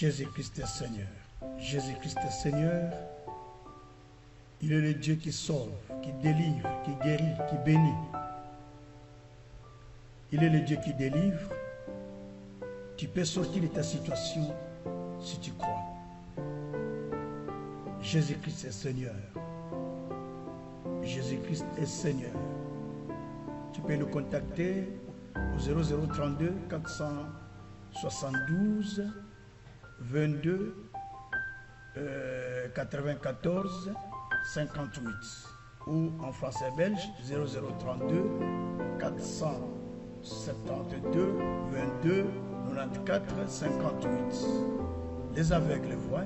Jésus-Christ est Seigneur. Jésus-Christ est Seigneur. Il est le Dieu qui sauve, qui délivre, qui guérit, qui bénit. Il est le Dieu qui délivre. Tu peux sortir de ta situation si tu crois. Jésus-Christ est Seigneur. Jésus-Christ est Seigneur. Tu peux le contacter au 0032 472 22 94 58 ou en français belge 0032 472 22 94 58. Les aveugles voient,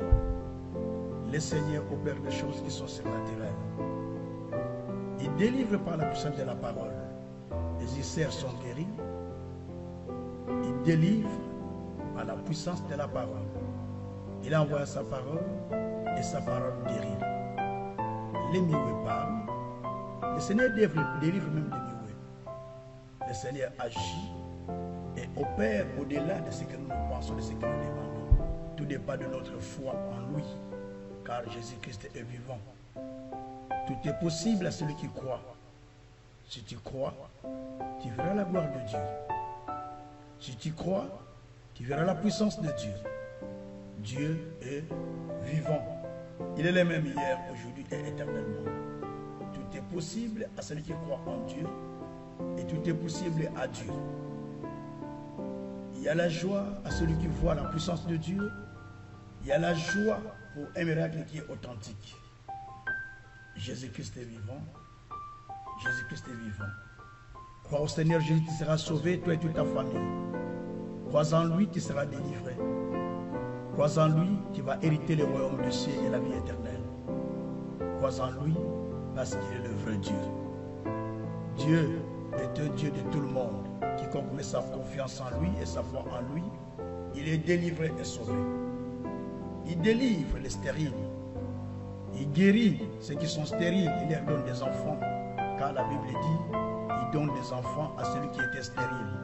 les seigneurs opèrent des choses qui sont surnaturelles. Ils délivrent par la puissance de la parole. Les ulcères sont guéris. Ils délivrent par la puissance de la parole. Il envoie sa parole et sa parole guérit. Les mioués parlent. Le Seigneur délivre même des mioués. Le Seigneur agit et opère au-delà de ce que nous pensons, de ce que nous demandons. Tout dépend de notre foi en lui, car Jésus-Christ est vivant. Tout est possible à celui qui croit. Si tu crois, tu verras la gloire de Dieu. Si tu crois, tu verras la puissance de Dieu. Dieu est vivant. Il est le même hier, aujourd'hui et éternellement. Tout est possible à celui qui croit en Dieu et tout est possible à Dieu. Il y a la joie à celui qui voit la puissance de Dieu. Il y a la joie pour un miracle qui est authentique. Jésus-Christ est vivant. Jésus-Christ est vivant. Crois au Seigneur Jésus, tu seras sauvé, toi et toute ta famille. Crois en lui, tu seras délivré. Crois en lui, tu vas hériter le royaume du ciel et la vie éternelle. Crois en lui, parce qu'il est le vrai Dieu. Dieu est un Dieu de tout le monde. Quiconque met sa confiance en lui et sa foi en lui, il est délivré et sauvé. Il délivre les stériles. Il guérit ceux qui sont stériles. Il leur donne des enfants. Car la Bible dit, il donne des enfants à celui qui était stérile.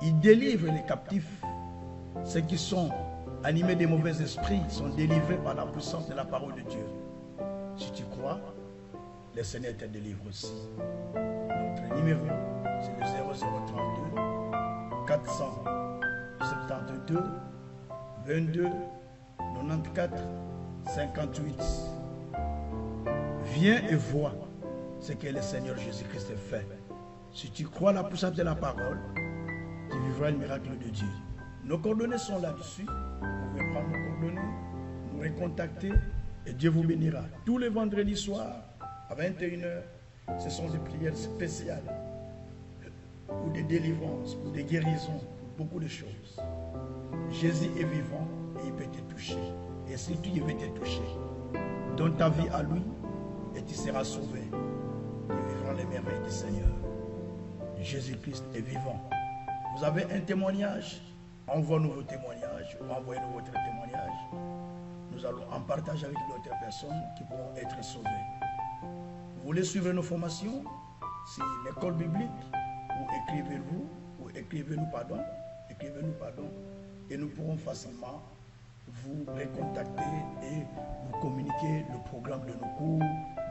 Il délivre les captifs. Ceux qui sont animés de mauvais esprits sont délivrés par la puissance de la parole de Dieu. Si tu crois, le Seigneur te délivre aussi. Notre numéro, c'est le 0032 472 22 94 58. Viens et vois ce que le Seigneur Jésus-Christ a fait. Si tu crois la puissance de la parole, tu vivras le miracle de Dieu. Nos coordonnées sont là-dessus. Vous pouvez prendre nos coordonnées, nous recontacter et Dieu vous bénira. Tous les vendredis soirs, à 21h, ce sont des prières spéciales pour des délivrances, pour des guérisons, pour beaucoup de choses. Jésus est vivant et il peut te toucher. Et si tu veux te toucher, donne ta vie à lui et tu seras sauvé. Tu vivras les merveilles du Seigneur. Jésus-Christ est vivant. Vous avez un témoignage? Envoie-nous vos témoignages, envoyez-nous votre témoignage. Nous allons en partager avec d'autres personnes qui pourront être sauvées. Vous voulez suivre nos formations? C'est l'école biblique, ou écrivez-nous pardon, et nous pourrons facilement vous recontacter et vous communiquer le programme de nos cours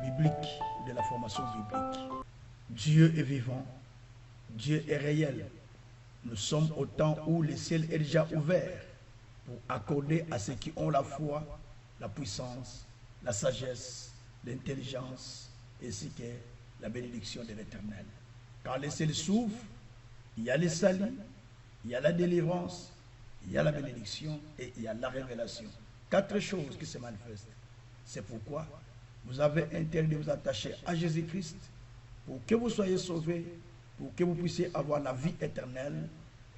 bibliques, de la formation biblique. Dieu est vivant, Dieu est réel. Nous sommes au temps où le ciel est déjà ouvert pour accorder à ceux qui ont la foi, la puissance, la sagesse, l'intelligence, ainsi que la bénédiction de l'Éternel. Quand le ciel s'ouvre, il y a le salut, il y a la délivrance, il y a la bénédiction et il y a la révélation. 4 choses qui se manifestent. C'est pourquoi vous avez intérêt de vous attacher à Jésus-Christ pour que vous soyez sauvés, pour que vous puissiez avoir la vie éternelle,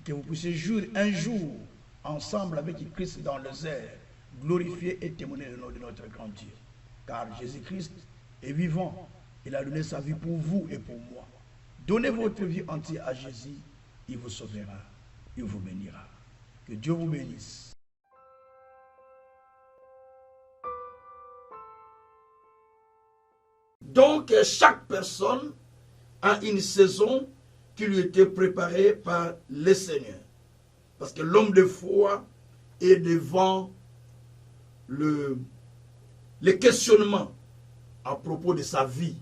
que vous puissiez jurer un jour ensemble avec Christ dans les airs, glorifier et témoigner le nom de notre grand Dieu. Car Jésus-Christ est vivant. Il a donné sa vie pour vous et pour moi. Donnez votre vie entière à Jésus, il vous sauvera, il vous bénira. Que Dieu vous bénisse. Donc, chaque personne a une saison qui lui était préparée par le Seigneur. Parce que l'homme de foi est devant les questionnements à propos de sa vie,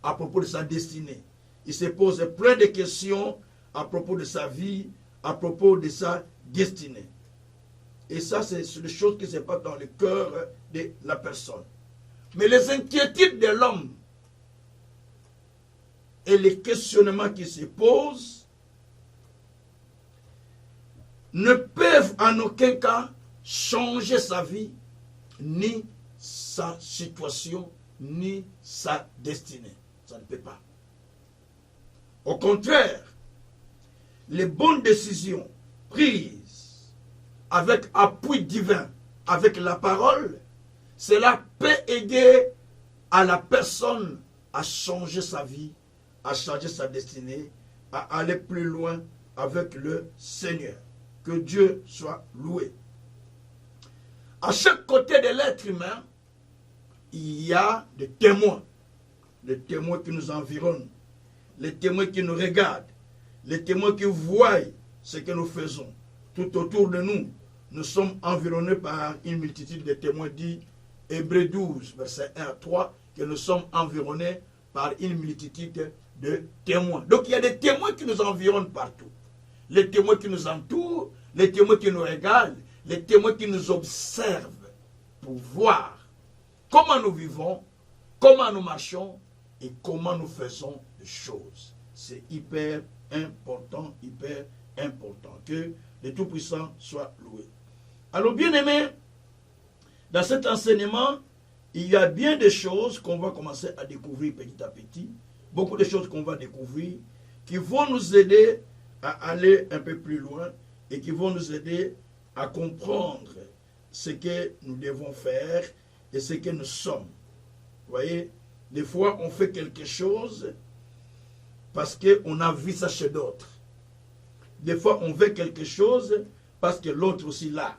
à propos de sa destinée. Il se pose plein de questions à propos de sa vie, à propos de sa destinée. Et ça, c'est des choses qui se passent dans le cœur de la personne. Mais les inquiétudes de l'homme et les questionnements qui se posent ne peuvent en aucun cas changer sa vie, ni sa situation, ni sa destinée. Ça ne peut pas. Au contraire, les bonnes décisions prises avec appui divin, avec la parole, cela peut aider à la personne à changer sa vie, à changer sa destinée, à aller plus loin avec le Seigneur. Que Dieu soit loué. À chaque côté de l'être humain, il y a des témoins qui nous environnent, les témoins qui nous regardent, les témoins qui voient ce que nous faisons. Tout autour de nous, nous sommes environnés par une multitude de témoins, dit Hébreux 12, verset 1 à 3, que nous sommes environnés par une multitude de témoins. Donc il y a des témoins qui nous environnent partout. Les témoins qui nous entourent, les témoins qui nous regardent, les témoins qui nous observent pour voir comment nous vivons, comment nous marchons et comment nous faisons les choses. C'est hyper important que le Tout-Puissant soit loué. Alors bien aimé, dans cet enseignement, il y a bien des choses qu'on va commencer à découvrir petit à petit, beaucoup de choses qu'on va découvrir, qui vont nous aider à aller un peu plus loin et qui vont nous aider à comprendre ce que nous devons faire et ce que nous sommes. Vous voyez, des fois on fait quelque chose parce qu'on a vu ça chez d'autres. Des fois on veut quelque chose parce que l'autre aussi l'a.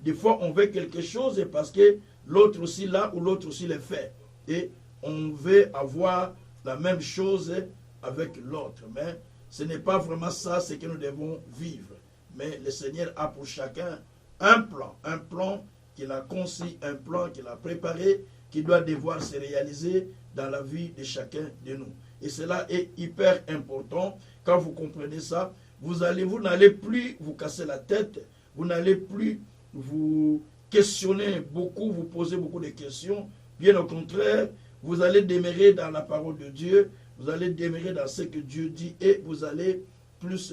Des fois on veut quelque chose parce que l'autre aussi l'a ou l'autre aussi le fait. Et on veut avoir la même chose avec l'autre. Mais ce n'est pas vraiment ça ce que nous devons vivre. Mais le Seigneur a pour chacun un plan qu'il a conçu, un plan qu'il a préparé, qui doit devoir se réaliser dans la vie de chacun de nous. Et cela est hyper important. Quand vous comprenez ça, vous n'allez plus vous casser la tête, vous n'allez plus vous questionner beaucoup, vous poser beaucoup de questions. Bien au contraire, vous allez demeurer dans la parole de Dieu, vous allez demeurer dans ce que Dieu dit et vous allez plus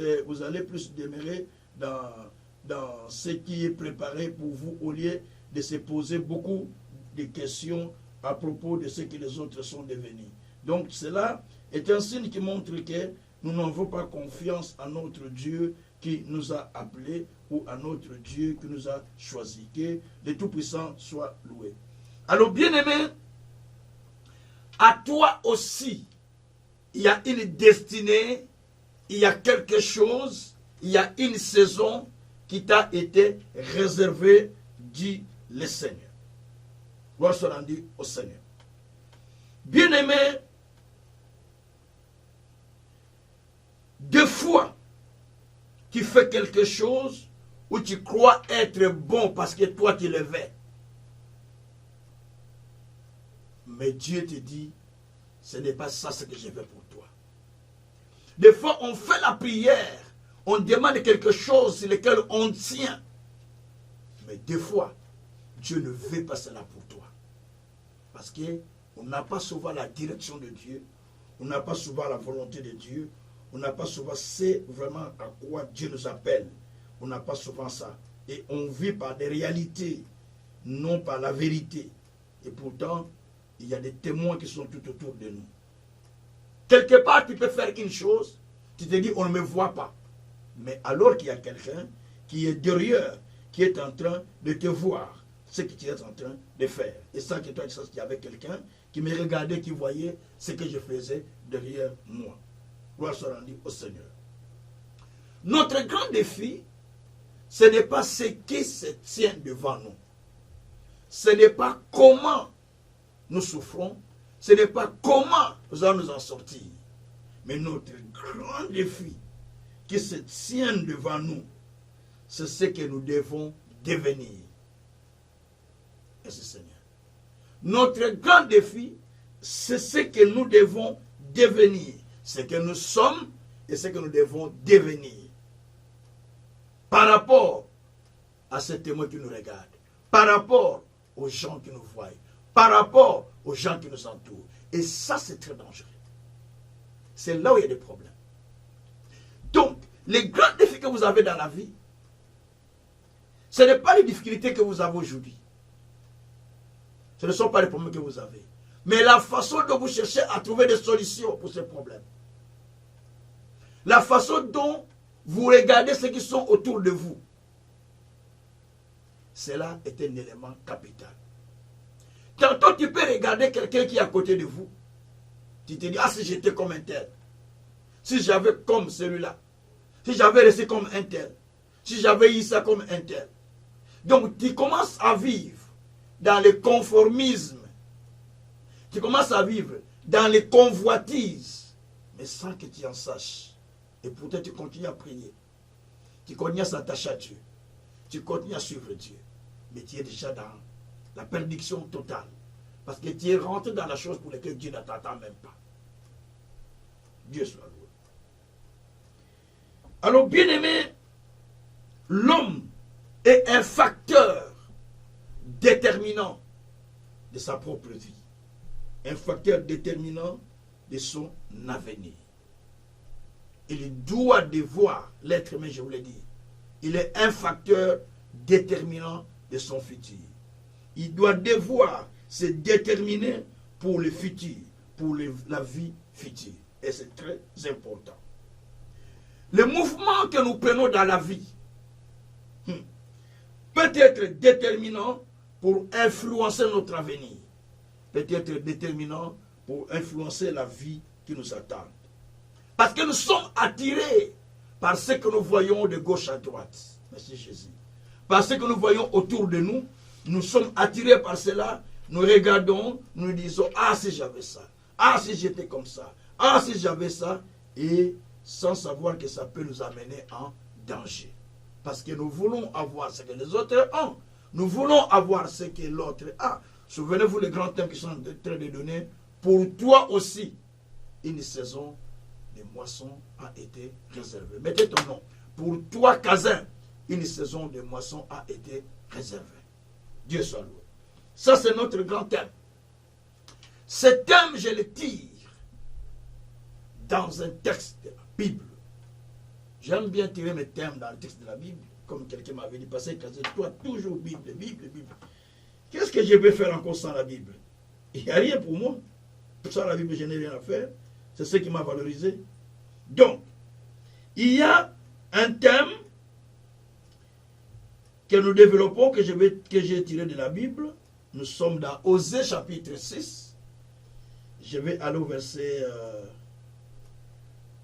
demeurer dans ce qui est préparé pour vous au lieu de se poser beaucoup de questions à propos de ce que les autres sont devenus. Donc cela est un signe qui montre que nous n'avons pas confiance à notre Dieu qui nous a appelés ou à notre Dieu qui nous a choisis. Que le Tout-Puissant soit loué. Alors bien-aimé, à toi aussi, il y a une destinée, il y a quelque chose, il y a une saison qui t'a été réservée, dit le Seigneur. Gloire soit rendue au Seigneur. Bien-aimé, deux fois, tu fais quelque chose où tu crois être bon parce que toi tu le veux. Mais Dieu te dit, ce n'est pas ça ce que je veux pour toi. Des fois, on fait la prière, on demande quelque chose sur lequel on tient. Mais des fois, Dieu ne veut pas cela pour toi. Parce qu'on n'a pas souvent la direction de Dieu, on n'a pas souvent la volonté de Dieu, on n'a pas souvent c'est vraiment à quoi Dieu nous appelle. On n'a pas souvent ça. Et on vit par des réalités, non par la vérité. Et pourtant, il y a des témoins qui sont tout autour de nous. Quelque part, tu peux faire une chose, tu te dis, on ne me voit pas. Mais alors qu'il y a quelqu'un qui est derrière, qui est en train de te voir, ce que tu es en train de faire. Et ça, que toi, il y avait quelqu'un qui me regardait, qui voyait ce que je faisais derrière moi. Gloire soit rendue au Seigneur. Notre grand défi, ce n'est pas ce qui se tient devant nous. Ce n'est pas comment nous souffrons, ce n'est pas comment nous allons nous en sortir. Mais notre grand défi qui se tient devant nous, c'est ce que nous devons devenir. Merci Seigneur. Notre grand défi, c'est ce que nous devons devenir. Ce que nous sommes et ce que nous devons devenir. Par rapport à ces témoins qui nous regardent. Par rapport aux gens qui nous voient. Par rapport aux gens qui nous entourent. Et ça, c'est très dangereux. C'est là où il y a des problèmes. Donc, les grands défis que vous avez dans la vie, ce n'est pas les difficultés que vous avez aujourd'hui. Ce ne sont pas les problèmes que vous avez. Mais la façon dont vous cherchez à trouver des solutions pour ces problèmes. La façon dont vous regardez ceux qui sont autour de vous. Cela est un élément capital. Tantôt, tu peux regarder quelqu'un qui est à côté de vous. Tu te dis, ah, si j'étais comme un tel. Si j'avais comme celui-là. Si j'avais resté comme un tel. Si j'avais eu ça comme un tel. Donc, tu commences à vivre dans le conformisme. Tu commences à vivre dans les convoitises. Mais sans que tu en saches. Et pourtant, tu continues à prier. Tu continues à s'attacher à Dieu. Tu continues à suivre Dieu. Mais tu es déjà dans la perdition totale. Parce que tu es rentré dans la chose pour laquelle Dieu ne t'attend même pas. Dieu soit loué. Alors, bien aimé, l'homme est un facteur déterminant de sa propre vie. Un facteur déterminant de son avenir. Il doit devoir, l'être humain, je vous l'ai dit, il est un facteur déterminant de son futur. Il doit devoir se déterminer pour le futur, pour la vie future. Et c'est très important. Le mouvement que nous prenons dans la vie peut être déterminant pour influencer notre avenir. Peut être déterminant pour influencer la vie qui nous attend. Parce que nous sommes attirés par ce que nous voyons de gauche à droite. Merci Jésus. Par ce que nous voyons autour de nous, nous sommes attirés par cela. Nous regardons, nous disons, ah si j'avais ça, ah si j'étais comme ça, ah si j'avais ça, et sans savoir que ça peut nous amener en danger. Parce que nous voulons avoir ce que les autres ont. Nous voulons avoir ce que l'autre a. Souvenez-vous les grands thèmes qui sont en train de donner. Pour toi aussi, une saison de moisson a été réservée. Mettez ton nom. Pour toi, Kazin, une saison de moisson a été réservée. Dieu soit loué. Ça, c'est notre grand thème. Ce thème, je le tire dans un texte de la Bible. J'aime bien tirer mes thèmes dans le texte de la Bible, comme quelqu'un m'avait dit, parce que toi, toujours Bible, Bible, Bible. Qu'est-ce que je vais faire encore sans la Bible? Il n'y a rien pour moi. Sans la Bible, je n'ai rien à faire. C'est ce qui m'a valorisé. Donc, il y a un thème que nous développons, que j'ai tiré de la Bible. Nous sommes dans Osée chapitre 6. Je vais aller au verset...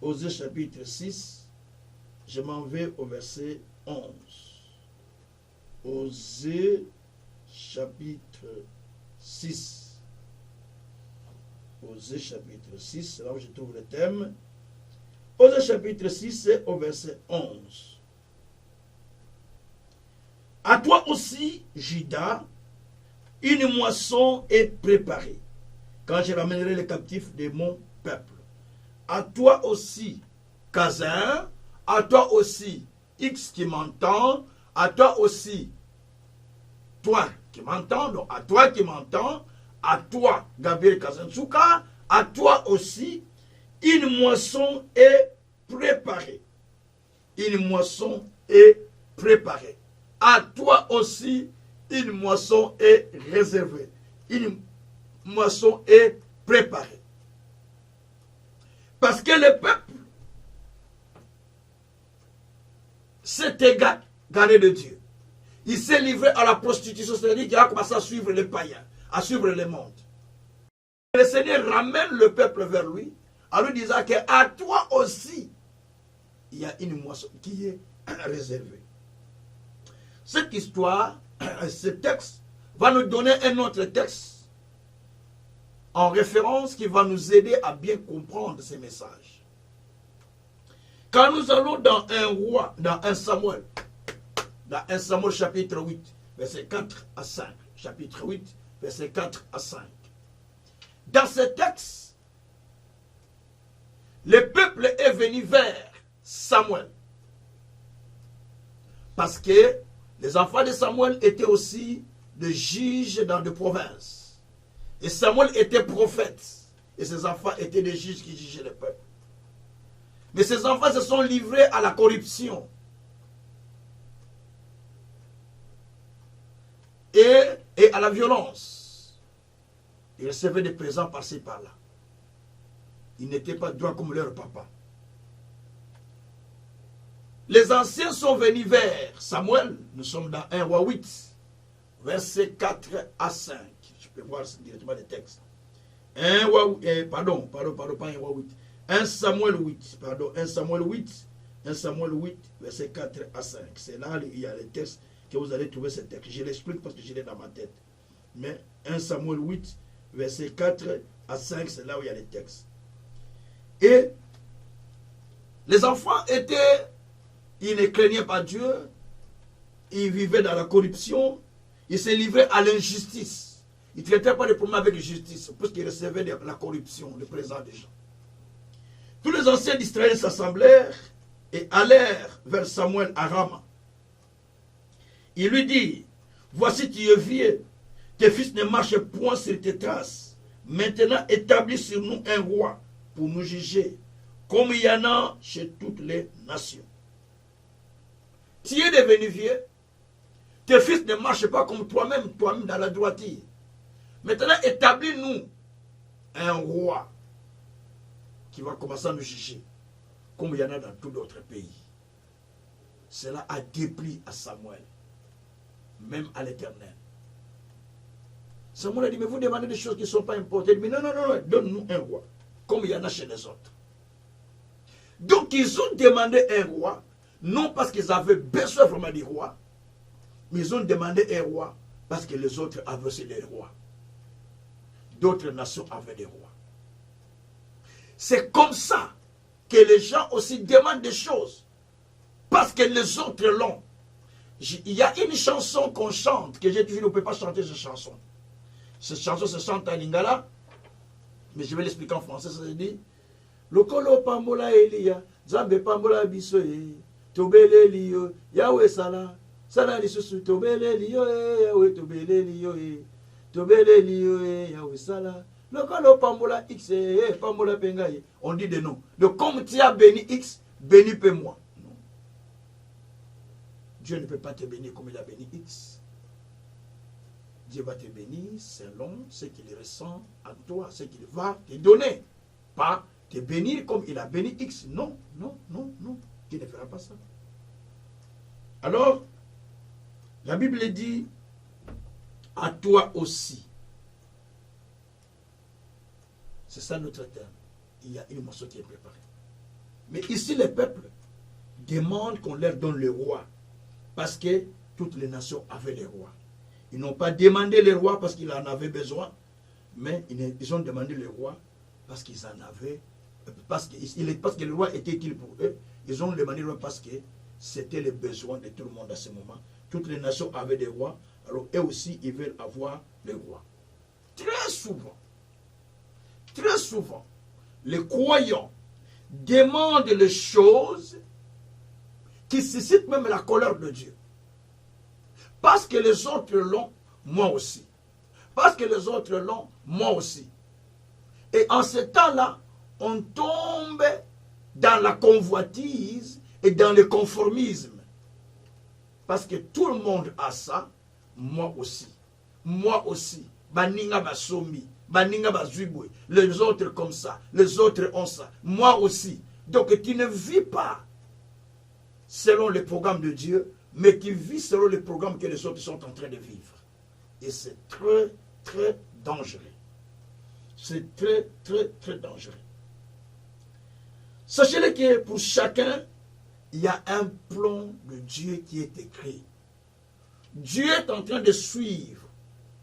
Osée chapitre 6. Je m'en vais au verset 11. Osée chapitre 6. Osée chapitre 6, c'est là où je trouve le thème. Osée chapitre 6, c'est au verset 11. À toi aussi, Juda, une moisson est préparée, quand je ramènerai les captifs de mon peuple. À toi aussi, Kazin, à toi aussi, X qui m'entend, à toi aussi, toi qui m'entends, donc à toi qui m'entends, à toi, Gabriel Kazansuka, à toi aussi, une moisson est préparée. Une moisson est préparée. À toi aussi, une moisson est réservée. Une moisson est préparée. Parce que le peuple s'est égaré de Dieu. Il s'est livré à la prostitution, c'est-à-dire qu'il a commencé à suivre les païens, à suivre le monde. Le Seigneur ramène le peuple vers lui, en lui disant qu'à toi aussi, il y a une moisson qui est réservée. Cette histoire, ce texte, va nous donner un autre texte en référence qui va nous aider à bien comprendre ces messages. Quand nous allons dans un roi, dans un Samuel, dans 1 Samuel chapitre 8, verset 4 à 5. Chapitre 8, verset 4 à 5. Dans ce texte, le peuple est venu vers Samuel. Parce que les enfants de Samuel étaient aussi des juges dans des provinces. Et Samuel était prophète. Et ses enfants étaient des juges qui jugeaient le peuple. Mais ces enfants se sont livrés à la corruption. Et à la violence. Ils recevaient des présents par-ci par-là. Ils n'étaient pas droits comme leur papa. Les anciens sont venus vers Samuel. Nous sommes dans 1 roi 8, versets 4 à 5. Je peux voir directement les textes. 1 Samuel 8, pardon, 1 Samuel 8, 1 Samuel 8, verset 4 à 5. C'est là il y a les textes que vous allez trouver ce texte. Je l'explique parce que je l'ai dans ma tête. Mais 1 Samuel 8, verset 4 à 5, c'est là où il y a les textes. Et les enfants ils ne craignaient pas Dieu, ils vivaient dans la corruption, ils se livraient à l'injustice. Ils ne traitaient pas les problèmes avec justice, puisqu'ils recevaient de la corruption, le présent des gens. Tous les anciens d'Israël s'assemblèrent et allèrent vers Samuel à Rama. Il lui dit, voici tu es vieux, tes fils ne marchent point sur tes traces. Maintenant établis sur nous un roi pour nous juger, comme il y en a chez toutes les nations. Tu es devenu vieux, tes fils ne marchent pas comme toi-même dans la droiture. Maintenant établis-nous un roi qui va commencer à nous juger, comme il y en a dans tous d'autres pays. Cela a déplu à Samuel, même à l'Éternel. Samuel a dit, mais vous demandez des choses qui ne sont pas importantes. Mais non, donne-nous un roi, comme il y en a chez les autres. Donc ils ont demandé un roi, non parce qu'ils avaient besoin vraiment du roi, mais ils ont demandé un roi parce que les autres avaient aussi des rois. D'autres nations avaient des rois. C'est comme ça que les gens aussi demandent des choses. Parce que les autres l'ont. Il y a une chanson qu'on chante, que j'ai toujours, on ne peut pas chanter cette chanson. Cette chanson se chante en lingala, mais je vais l'expliquer en français, ça se dit Lokolo pambola elia, zambe pambola bisoye, tobele liyo, Yahweh sala, sala lisusu, tobele liyo, Yahweh tobele liyo, tobele liyo, Yahweh sala. Lokolo pambola X, pambola pengaye. On dit des noms. Donc comme tu as béni X, bénis peu moi. Non. Dieu ne peut pas te bénir comme il a béni X. Dieu va te bénir selon ce qu'il ressent en toi, ce qu'il va te donner. Pas te bénir comme il a béni X. Non. Dieu ne fera pas ça. Alors, la Bible dit, à toi aussi. C'est ça notre terme. Il y a une moisson qui est préparée. Mais ici, les peuples demandent qu'on leur donne le roi. Parce que toutes les nations avaient les rois. Ils n'ont pas demandé le roi parce qu'ils en avaient besoin. Mais ils ont demandé le roi parce qu'ils en avaient. Parce que le roi était utile pour eux. Ils ont demandé le roi parce que c'était le besoin de tout le monde à ce moment. Toutes les nations avaient des rois. Alors eux aussi, ils veulent avoir le roi. Très souvent, les croyants demandent les choses qui suscitent même la colère de Dieu. Parce que les autres l'ont, moi aussi. Parce que les autres l'ont, moi aussi. Et en ce temps-là, on tombe dans la convoitise et dans le conformisme. Parce que tout le monde a ça, moi aussi. Moi aussi. Baninga basomi. Les autres comme ça, les autres ont ça, moi aussi. Donc tu ne vis pas selon le programme de Dieu, mais tu vis selon le programme que les autres sont en train de vivre. Et c'est très dangereux. C'est très dangereux. Sachez-le que pour chacun, il y a un plan de Dieu qui est écrit. Dieu est en train de suivre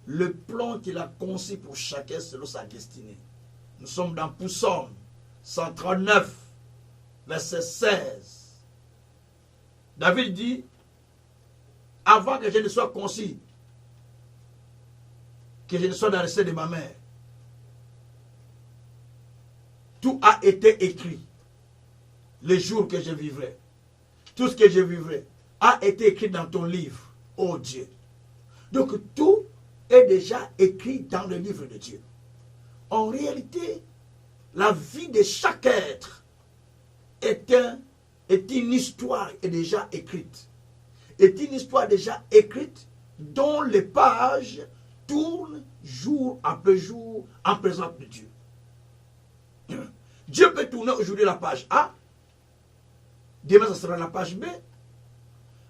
le plan qu'il a conçu pour chacun selon sa destinée. Nous sommes dans Psaume 139, verset 16. David dit, avant que je ne sois conçu, que je ne sois dans le sein de ma mère, tout a été écrit. Les jours que je vivrai, tout ce que je vivrai, a été écrit dans ton livre, oh Dieu. Donc tout est déjà écrit dans le livre de Dieu. En réalité, la vie de chaque être est une histoire déjà écrite. Est une histoire déjà écrite dont les pages tournent jour après jour en présence de Dieu. Dieu peut tourner aujourd'hui la page A, demain ça sera la page B.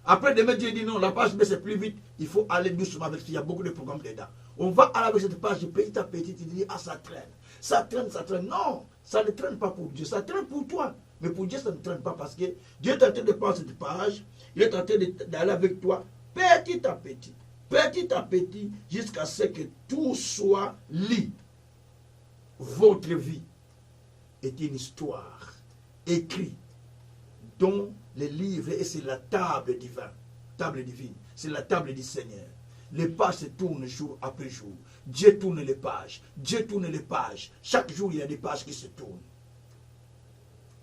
Après demain Dieu dit non, la page B c'est plus vite, il faut aller doucement avec il y a beaucoup de programmes dedans. On va aller avec cette page petit à petit, tu dis ah ça traîne. Ça traîne, ça traîne. Non, ça ne traîne pas pour Dieu, ça traîne pour toi. Mais pour Dieu ça ne traîne pas parce que Dieu est en train de prendre cette page, il est en train d'aller avec toi petit à petit, jusqu'à ce que tout soit lit. Votre vie est une histoire écrite dont les livres, et c'est la table divine, c'est la table du Seigneur. Les pages se tournent jour après jour. Dieu tourne les pages. Chaque jour, il y a des pages qui se tournent.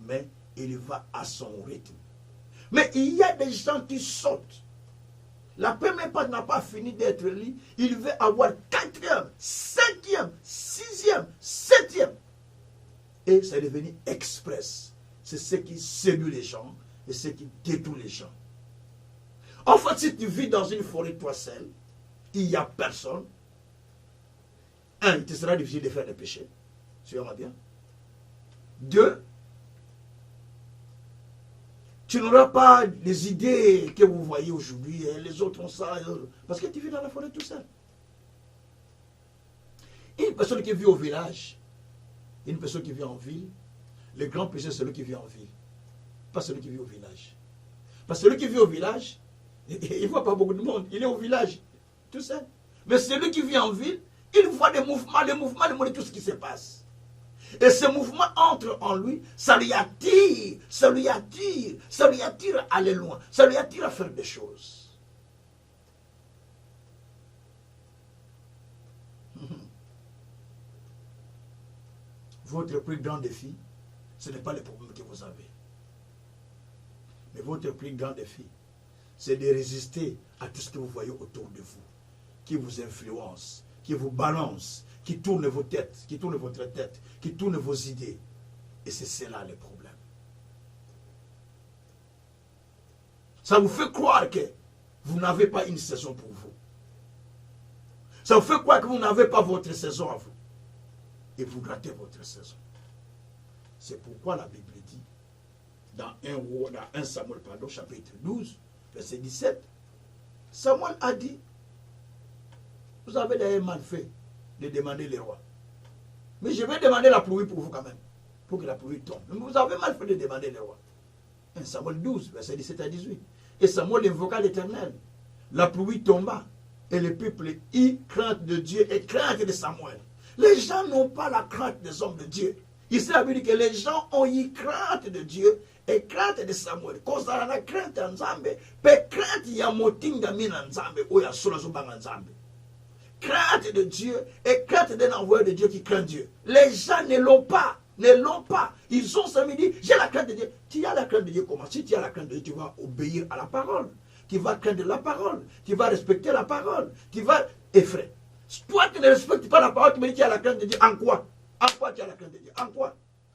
Mais il va à son rythme. Mais il y a des gens qui sautent. La première page n'a pas fini d'être lue. Il veut avoir 4e, 5e, 6e, 7e. Et c'est devenu express. C'est ce qui séduit les gens et ce qui détruit les gens. En fait, si tu vis dans une forêt toi seul, il n'y a personne. Un, il te sera difficile de faire des péchés. Suivez-moi bien. Deux, tu n'auras pas les idées que vous voyez aujourd'hui. Les autres ont ça. Parce que tu vis dans la forêt tout seul. Une personne qui vit au village, une personne qui vit en ville, le grand péché, c'est celui qui vit en ville. Pas celui qui vit au village. Parce que celui qui vit au village, il ne voit pas beaucoup de monde. Il est au village, tout seul. Mais celui qui vit en ville, il voit des mouvements, les mouvements de tout ce qui se passe. Et ce mouvement entre en lui, ça lui attire à aller loin, ça lui attire à faire des choses. Votre plus grand défi, ce n'est pas le problème que vous avez. Mais votre plus grand défi, c'est de résister à tout ce que vous voyez autour de vous, qui vous influence, qui vous balance, qui tourne vos têtes, qui tourne votre tête, qui tourne vos idées. Et c'est cela le problème. Ça vous fait croire que vous n'avez pas une saison pour vous. Ça vous fait croire que vous n'avez pas votre saison à vous. Et vous ratez votre saison. C'est pourquoi la Bible dit, dans 1 Samuel, chapitre 12, verset 17, Samuel a dit, vous avez d'ailleurs mal fait de demander les rois. Mais je vais demander la pluie pour vous quand même, pour que la pluie tombe. Mais vous avez mal fait de demander les rois. 1 Samuel 12, verset 17 à 18. Et Samuel invoqua l'Éternel. La pluie tomba, et le peuple eut crainte de Dieu et crainte de Samuel. Les gens n'ont pas la crainte des hommes de Dieu. Ici, la Bible dit que les gens ont eu crainte de Dieu et crainte de Samuel. Cause à la crainte en Nzambe, pe crainte ya motinga mina Nzambe, ou ya solo zobanga Nzambe. Crainte de Dieu et crainte d'un envoyé de Dieu qui craint Dieu. Les gens ne l'ont pas. Ils ont samedi, j'ai la crainte de Dieu. Tu as la crainte de Dieu comment? Si tu as la crainte de Dieu, tu vas obéir à la parole. Tu vas craindre la parole. Tu vas respecter la parole. Tu vas effrayer. Toi, tu ne respectes pas la parole, tu me dis que tu as la crainte de Dieu. En quoi? En quoi tu as la crainte de Dieu? En quoi?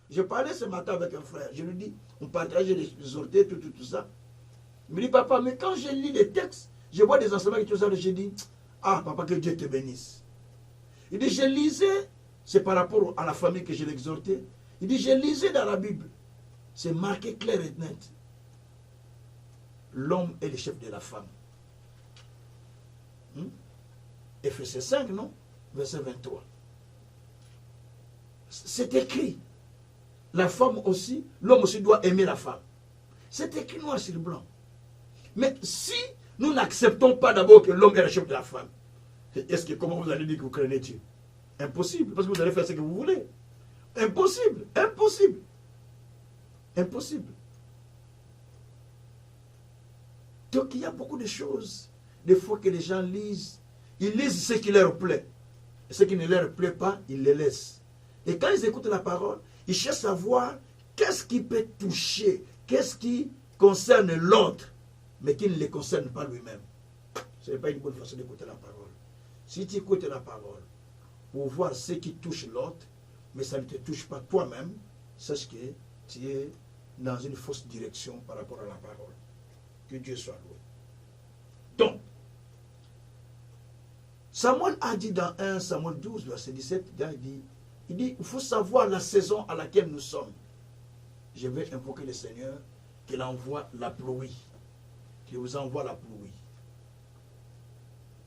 Je parlais ce matin avec un frère. Je lui dis, on partageait les orteils, tout ça. Il me dit, papa, mais quand je lis les textes, je vois des enseignements qui tout ça, je dis, ah, papa, que Dieu te bénisse. Il dit, je lisais, c'est par rapport à la famille que je l'exhortais. Il dit, je lisais dans la Bible. C'est marqué clair et net. L'homme est le chef de la femme. Ephésiens 5, non? Verset 23. C'est écrit. La femme aussi, l'homme aussi doit aimer la femme. C'est écrit noir sur blanc. Mais si nous n'acceptons pas d'abord que l'homme est le chef de la femme, est-ce que comment vous allez dire que vous craignez Dieu? Impossible, parce que vous allez faire ce que vous voulez. Impossible, impossible. Impossible. Donc il y a beaucoup de choses des fois que les gens lisent, ils lisent ce qui leur plaît. Et ce qui ne leur plaît pas, ils les laissent. Et quand ils écoutent la parole, ils cherchent à voir qu'est-ce qui peut toucher, qu'est-ce qui concerne l'autre, mais qui ne les concerne pas lui-même. Ce n'est pas une bonne façon d'écouter la parole. Si tu écoutes la parole pour voir ce qui touche l'autre, mais ça ne te touche pas toi-même, sache que tu es dans une fausse direction par rapport à la parole. Que Dieu soit loué. Donc, Samuel a dit dans 1 Samuel 12, verset 17, il dit, il faut savoir la saison à laquelle nous sommes. Je vais invoquer le Seigneur qu'il envoie la pluie. Qu'il vous envoie la pluie.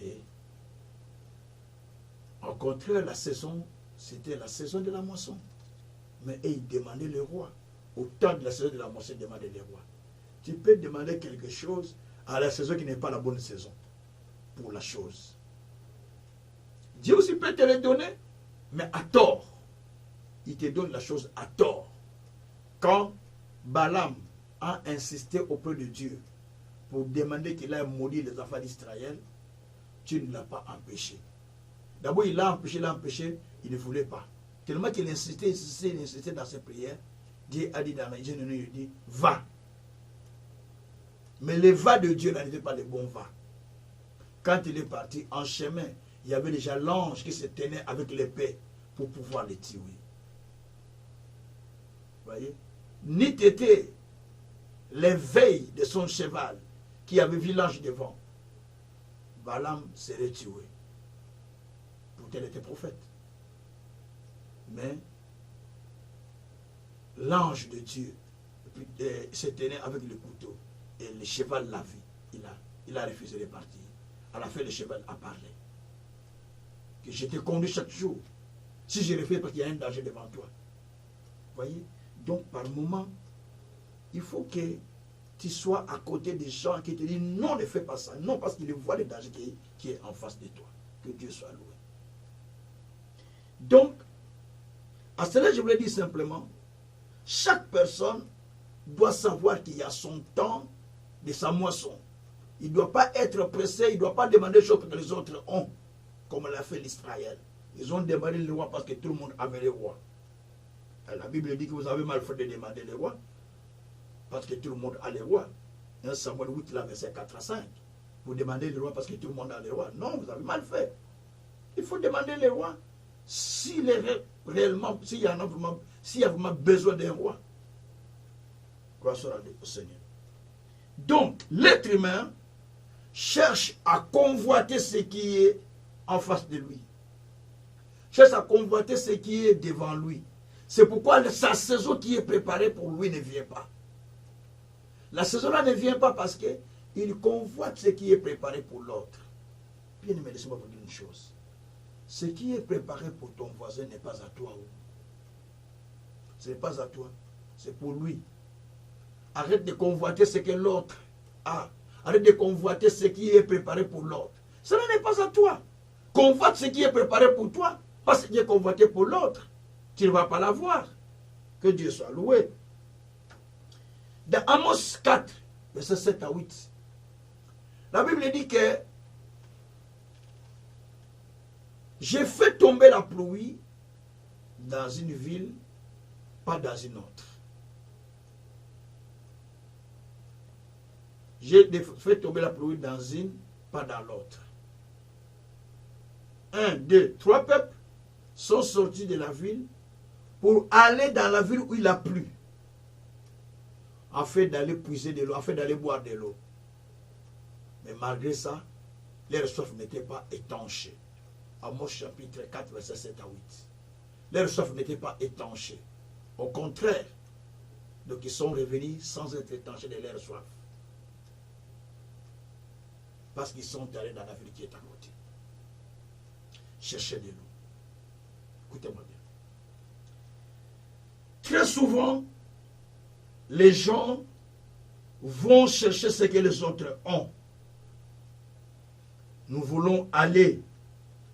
Et au contraire, la saison, c'était la saison de la moisson. Mais il demandait le roi. Au temps de la saison de la moisson, il demandait le roi. Tu peux demander quelque chose à la saison qui n'est pas la bonne saison pour la chose. Dieu aussi peut te le donner, mais à tort. Il te donne la chose à tort. Quand Balaam a insisté auprès de Dieu pour demander qu'il aille maudire les enfants d'Israël, Dieu ne l'a pas empêché. D'abord, il l'a empêché, il ne voulait pas. Tellement qu'il insistait dans ses prières, Dieu a dit dans la Genèse, il dit, va. Mais les va de Dieu n'étaient pas les bons va. Quand il est parti en chemin, il y avait déjà l'ange qui se tenait avec l'épée pour pouvoir les tuer. Vous voyez? Ni t'était l'éveil de son cheval qui avait vu l'ange devant. Balaam serait tué. Pourtant, il était prophète. Mais l'ange de Dieu se tenait avec le couteau et le cheval l'a vu. Il a refusé de partir. À la fin, le cheval a parlé. Que je te conduis chaque jour. Si je refuse, parce qu'il y a un danger devant toi. Vous voyez? Donc, par moment, il faut que tu sois à côté des gens qui te disent non, ne fais pas ça. Non, parce qu'ils voient le danger qui est en face de toi. Que Dieu soit loué. Donc, à cela, je voulais dire simplement, chaque personne doit savoir qu'il y a son temps de sa moisson. Il ne doit pas être pressé, il ne doit pas demander des choses que les autres ont, comme l'a fait l'Israël. Ils ont demandé le roi parce que tout le monde avait le roi. La Bible dit que vous avez mal fait de demander le roi, parce que tout le monde a le roi. 1 Samuel 8, là, verset 4 à 5. Vous demandez le roi parce que tout le monde a le roi. Non, vous avez mal fait. Il faut demander le roi s'il y a vraiment besoin d'un roi. Gloire soit au Seigneur. Donc, l'être humain cherche à convoiter ce qui est en face de lui. Cherche à convoiter ce qui est devant lui. C'est pourquoi sa saison qui est préparée pour lui ne vient pas. La saison-là ne vient pas parce qu'il convoite ce qui est préparé pour l'autre. Bien aimé, laissez-moi vous dire une chose. Ce qui est préparé pour ton voisin n'est pas à toi. Ce n'est pas à toi. C'est pour lui. Arrête de convoiter ce que l'autre a. Arrête de convoiter ce qui est préparé pour l'autre. Cela n'est pas à toi. Convoite ce qui est préparé pour toi, pas ce qui est convoité pour l'autre. Tu ne vas pas l'avoir. Que Dieu soit loué. Dans Amos 4, verset 7 à 8, la Bible dit que j'ai fait tomber la pluie dans une ville, pas dans une autre. J'ai fait tomber la pluie dans une, pas dans l'autre. 1, 2, 3 peuples sont sortis de la ville pour aller dans la ville où il a plu, afin d'aller puiser de l'eau, afin d'aller boire de l'eau. Mais malgré ça, leur soif n'était pas étanchée. Amos chapitre 4, verset 7 à 8. Leur soif n'était pas étanchée. Au contraire, donc ils sont revenus sans être étanchés de leur soif. Parce qu'ils sont allés dans la ville qui est à côté. Chercher de l'eau. Écoutez-moi bien. Très souvent, les gens vont chercher ce que les autres ont. Nous voulons aller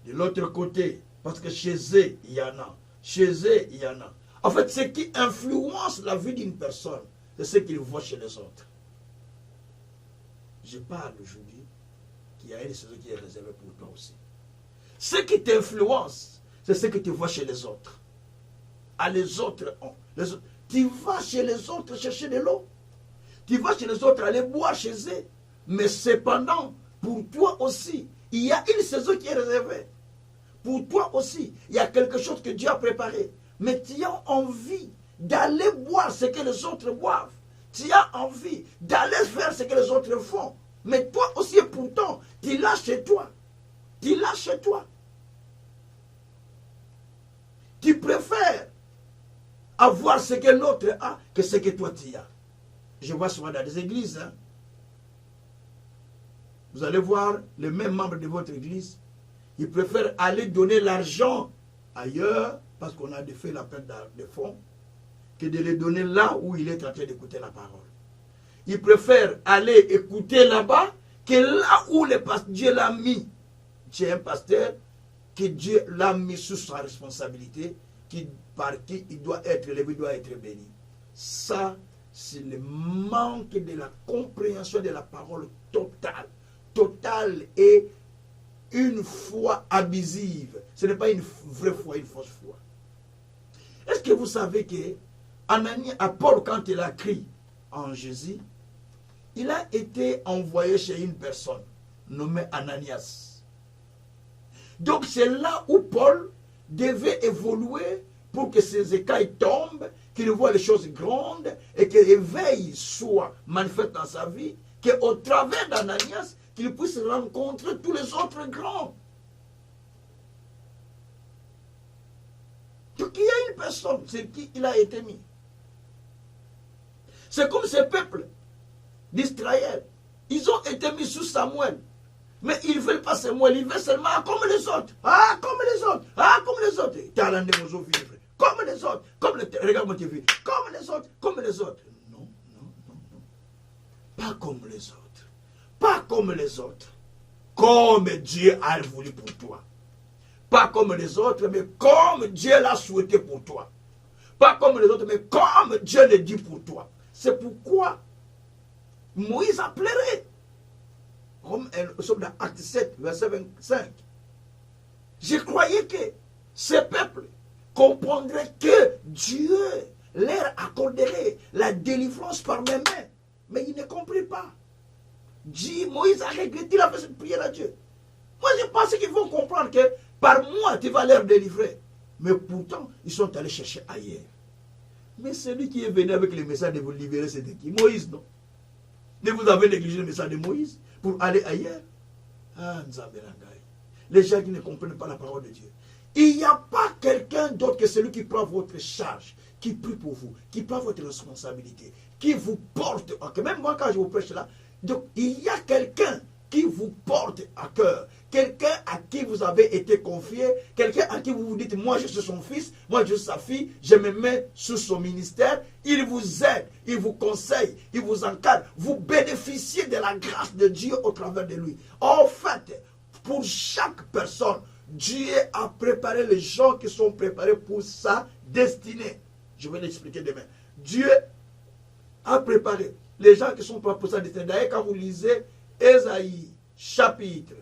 de l'autre côté, parce que chez eux, il y en a. Chez eux, il y en a. En fait, ce qui influence la vie d'une personne, c'est ce qu'il voit chez les autres. Je parle aujourd'hui qu'il y a une saison qui est réservée pour toi aussi. Ce qui t'influence, c'est ce que tu vois chez les autres. Ah, les autres, tu vas chez les autres chercher de l'eau. Tu vas chez les autres aller boire chez eux. Mais cependant, pour toi aussi, il y a une saison qui est réservée. Pour toi aussi, il y a quelque chose que Dieu a préparé. Mais tu as envie d'aller boire ce que les autres boivent. Tu as envie d'aller faire ce que les autres font. Mais toi aussi, pourtant, tu l'as chez toi. Tu l'as chez toi. Tu préfères avoir ce que l'autre a que ce que toi tu as. Je vois souvent dans des églises. Hein. Vous allez voir les mêmes membres de votre église. Ils préfèrent aller donner l'argent ailleurs parce qu'on a fait la perte de fonds que de les donner là où il est en train d'écouter la parole. Ils préfèrent aller écouter là-bas que là où Dieu l'a mis. Dieu est un pasteur que Dieu l'a mis sous sa responsabilité, par qui il doit être élevé, il doit être béni. Ça, c'est le manque de la compréhension de la parole totale. Totale et une foi abusive. Ce n'est pas une vraie foi, une fausse foi. Est-ce que vous savez que Paul, quand il a crié en Jésus, il a été envoyé chez une personne nommée Ananias. Donc c'est là où Paul devait évoluer pour que ses écailles tombent, qu'il voit les choses grandes et que l'éveil soit manifeste dans sa vie, qu'au travers d'Ananias, qu'il puisse rencontrer tous les autres grands. Donc il y a une personne sur qui il a été mis. C'est comme ces peuples d'Israël. Ils ont été mis sous Samuel. Mais ils ne veulent pas Samuel, ils veulent seulement comme les autres. Ah, comme les autres. Ah, comme les autres. Comme les autres. Regarde-moi tes filles. Comme les autres. Comme les autres. Non, non, non, non. Pas comme les autres. Pas comme les autres. Comme Dieu a voulu pour toi. Pas comme les autres, mais comme Dieu l'a souhaité pour toi. Pas comme les autres, mais comme Dieu le dit pour toi. C'est pourquoi Moïse a pleuré. Comme nous sommes dans Acte 7, verset 25. Je croyais que ces peuples comprendraient que Dieu leur accorderait la délivrance par mes mains. Mais ils ne comprennent pas. Moïse a regretté, il a fait cette prière à Dieu. Moi, je pensais qu'ils vont comprendre que par moi, tu vas leur délivrer. Mais pourtant, ils sont allés chercher ailleurs. Mais celui qui est venu avec le message de vous libérer, c'était qui? Moïse, non? Mais vous avez négligé le message de Moïse pour aller ailleurs. Ah, Nzamberangai. Les gens qui ne comprennent pas la parole de Dieu. Il n'y a pas quelqu'un d'autre que celui qui prend votre charge, qui prie pour vous, qui prend votre responsabilité, qui vous porte. Même moi, quand je vous prêche là, donc il y a quelqu'un qui vous porte à cœur, quelqu'un à qui vous avez été confié, quelqu'un à qui vous vous dites, moi je suis son fils, moi je suis sa fille, je me mets sous son ministère, il vous aide, il vous conseille, il vous encadre, vous bénéficiez de la grâce de Dieu au travers de lui. En fait, pour chaque personne, Dieu a préparé les gens qui sont préparés pour sa destinée. Je vais l'expliquer demain. Dieu a préparé les gens qui sont préparés pour sa destinée. D'ailleurs, quand vous lisez Ésaïe, chapitre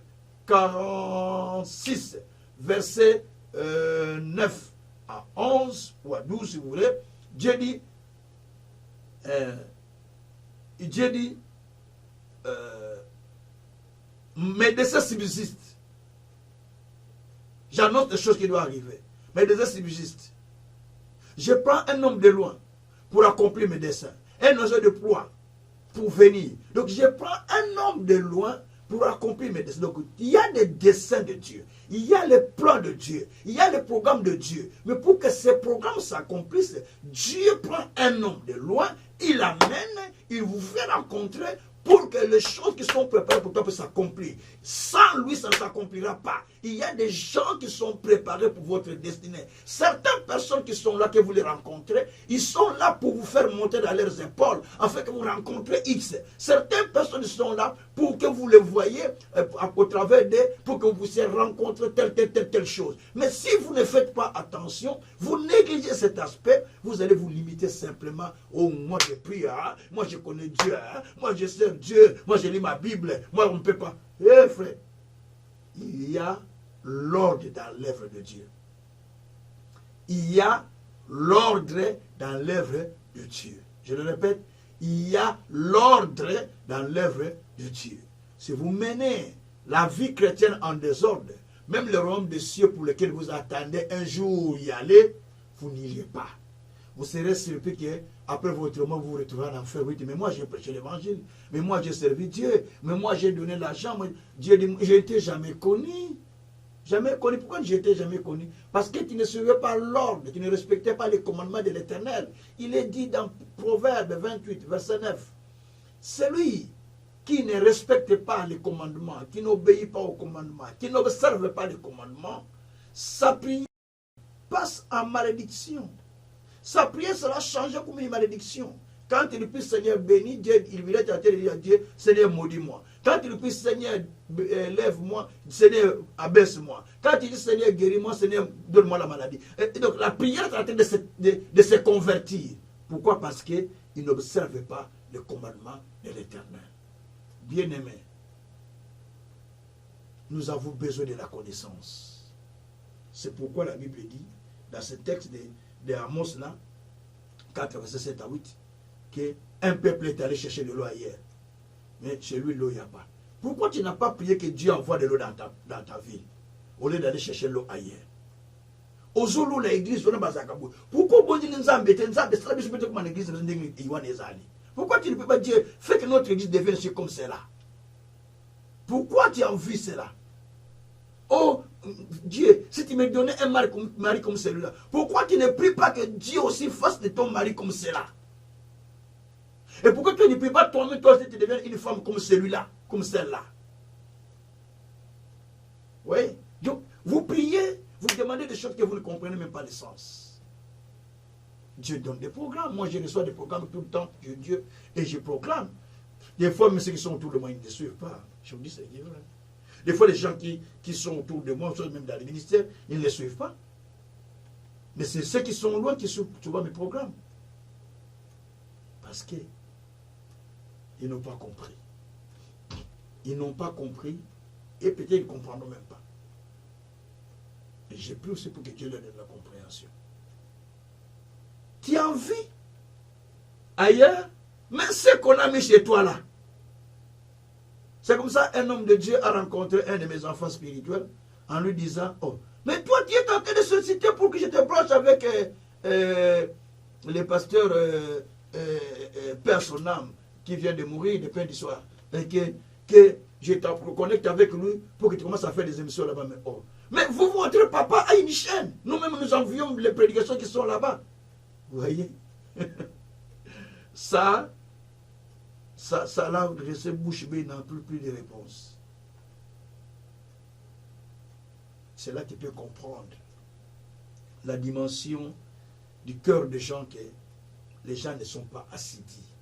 46, verset 9 à 11 ou à 12, si vous voulez, Dieu dit, mes desseins subsistent. J'annonce des choses qui doivent arriver. Mes desseins subsistent. Je prends un homme de loin pour accomplir mes desseins. Un oiseau de proie pour venir. Donc je prends un homme de loin pour accomplir mes desseins. Donc il y a des desseins de Dieu. Il y a les plans de Dieu. Il y a les programmes de Dieu. Mais pour que ces programmes s'accomplissent, Dieu prend un homme de loin, il l'amène, il vous fait rencontrer pour que les choses qui sont préparées pour toi puissent s'accomplir. Sans lui, ça ne s'accomplira pas. Il y a des gens qui sont préparés pour votre destinée. Certaines personnes qui sont là, que vous les rencontrez, ils sont là pour vous faire monter dans leurs épaules, afin que vous rencontrez X. Certaines personnes sont là pour que vous les voyez au travers d'eux, pour que vous puissiez rencontrer telle chose. Mais si vous ne faites pas attention, vous négligez cet aspect, vous allez vous limiter simplement au moi je prie, moi je connais Dieu, moi je sais Dieu, moi je lis ma Bible, moi on ne peut pas. Eh frère, il y a l'ordre dans l'œuvre de Dieu. Il y a l'ordre dans l'œuvre de Dieu. Je le répète, il y a l'ordre dans l'œuvre de Dieu. Si vous menez la vie chrétienne en désordre, même le royaume des cieux pour lequel vous attendez un jour y aller, vous n'irez pas. Vous serez surpris qu'après votre mort, vous vous retrouvez en enfer. Oui, mais moi j'ai prêché l'évangile, mais moi j'ai servi Dieu, mais moi j'ai donné l'argent. Dieu dit, je n'étais jamais connu. Jamais connu. Pourquoi je n'étais jamais connu? Parce que tu ne suivais pas l'ordre, tu ne respectais pas les commandements de l'Éternel. Il est dit dans Proverbe 28, verset 9, celui qui ne respecte pas les commandements, qui n'obéit pas aux commandements, qui n'observe pas les commandements, sa prière passe en malédiction. Sa prière sera changée comme une malédiction. Quand il prie, Seigneur, bénis Dieu, il va être à dire à Dieu, Seigneur, maudis-moi. Quand il prie, Seigneur, lève-moi, Seigneur, abaisse-moi. Quand il dit, Seigneur, guéris-moi, Seigneur, donne-moi la maladie. Et donc, la prière est en train de se convertir. Pourquoi? Parce qu'il n'observe pas le commandement de l'Éternel. Bien-aimés, nous avons besoin de la connaissance. C'est pourquoi la Bible dit, dans ce texte de Amos là, 4, verset 7 à 8, qu'un peuple est allé chercher de l'eau ailleurs. Mais chez lui, l'eau, il n'y a pas. Pourquoi tu n'as pas prié que Dieu envoie de l'eau dans ta ville, au lieu d'aller chercher l'eau ailleurs? Ozolo l'église, pourquoi pourquoi tu ne peux pas dire, fais que notre église devienne comme cela? Pourquoi tu as envie cela? Oh Dieu, si tu me donnais un mari comme celui-là, pourquoi tu ne pries pas que Dieu aussi fasse de ton mari comme cela? Et pourquoi tu ne pries pas toi-même, toi aussi tu deviens une femme comme celui-là, comme celle-là? Oui. Donc, vous priez, vous demandez des choses que vous ne comprenez même pas le sens. Dieu donne des programmes. Moi, je reçois des programmes tout le temps, Dieu, et je proclame. Des fois, même ceux qui sont autour de moi, ils ne suivent pas. Je vous dis, c'est vrai. Des fois, les gens qui sont autour de moi, même dans les ministères, ils ne les suivent pas. Mais c'est ceux qui sont loin qui suivent souvent mes programmes. Parce qu'ils n'ont pas compris. Ils n'ont pas compris et peut-être ils ne comprendront même pas. Et j'ai pris aussi pour que Dieu leur donne la compréhension. Tu as envie ailleurs, mais ce qu'on a mis chez toi là. C'est comme ça un homme de Dieu a rencontré un de mes enfants spirituels en lui disant, oh, mais toi tu es en train de solliciter pour que je te branche avec les pasteurs Père son âme qui vient de mourir de pain du soir. Et que je te connecte avec lui pour que tu commences à faire des émissions là-bas. Mais, oh. Mais vous, votre papa a une chaîne. Nous-mêmes, nous envions les prédications qui sont là-bas. Vous voyez? Ça là, rester bouche bée, n'a plus de réponse. C'est là que tu peux comprendre la dimension du cœur des gens que les gens ne sont pas assidus.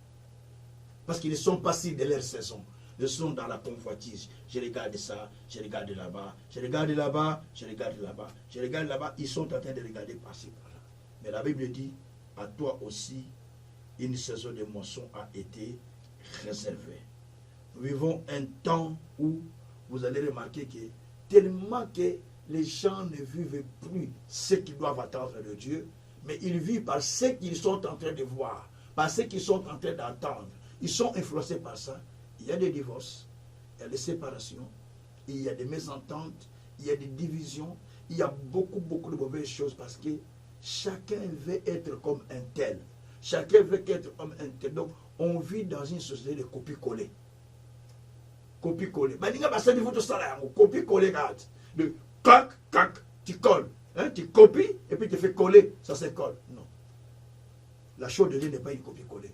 Parce qu'ils ne sont pas assis de leur saison. Ils sont dans la convoitise. Je regarde ça, je regarde là-bas, je regarde là-bas, je regarde là-bas, je regarde là-bas. Ils sont en train de regarder par-ci, par-là. Mais la Bible dit, à toi aussi, une saison de moisson a été réservée. Nous vivons un temps où vous allez remarquer que tellement que les gens ne vivent plus ce qu'ils doivent attendre de Dieu, mais ils vivent par ce qu'ils sont en train de voir, par ce qu'ils sont en train d'entendre. Ils sont influencés par ça. Il y a des divorces, il y a des séparations, il y a des mésententes, il y a des divisions, il y a beaucoup de mauvaises choses parce que chacun veut être comme un tel. Chacun veut être comme un tel. Donc, on vit dans une société de copie-coller. Copie-coller. Copie-coller, de cac, tu colles. Hein, tu copies et puis tu fais coller, ça se colle. Non. La chose de Dieu n'est pas une copie-coller.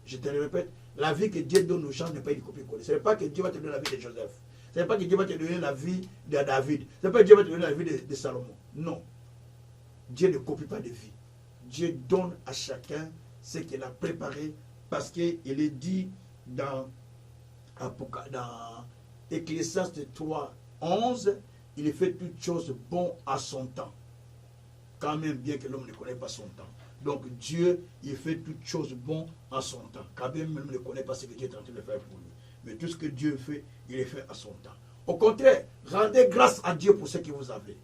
Je te le répète, la vie que Dieu donne aux gens n'est pas une copie-coller. Ce n'est pas que Dieu va te donner la vie de Joseph. Ce n'est pas que Dieu va te donner la vie de David. Ce n'est pas que Dieu va te donner la vie de Salomon. Non. Dieu ne copie pas de vie. Dieu donne à chacun ce qu'il a préparé parce qu'il est dit dans Ecclésiaste 3, 11, il fait toutes choses bon à son temps. Quand même bien que l'homme ne connaît pas son temps. Donc Dieu, il fait toutes choses bon à son temps. Quand même, l'homme ne connaît pas ce que Dieu est en train de faire pour lui. Mais tout ce que Dieu fait, il est fait à son temps. Au contraire, rendez grâce à Dieu pour ce que vous avez.